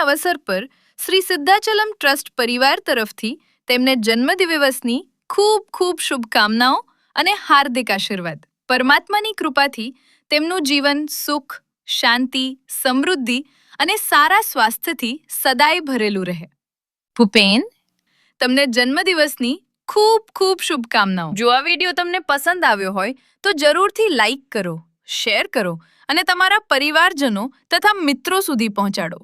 અવસર પર શ્રી સિદ્ધાચલમ ટ્રસ્ટ પરિવાર તરફથી તેમને જન્મદિવસની ખૂબ ખૂબ શુભકામનાઓ અને હાર્દિક આશીર્વાદ. પરમાત્માની કૃપાથી તેમનું જીવન સુખ, શાંતિ, સમૃદ્ધિ અને સારા સ્વાસ્થ્યથી સદાય ભરેલું રહે. ભૂપેન, તમને જન્મદિવસની ખૂબ ખૂબ શુભકામનાઓ. જો આ વિડીયો તમને પસંદ આવ્યો હોય તો જરૂરથી લાઈક કરો, શેર કરો અને તમારા પરિવારજનો તથા મિત્રો સુધી પહોંચાડો.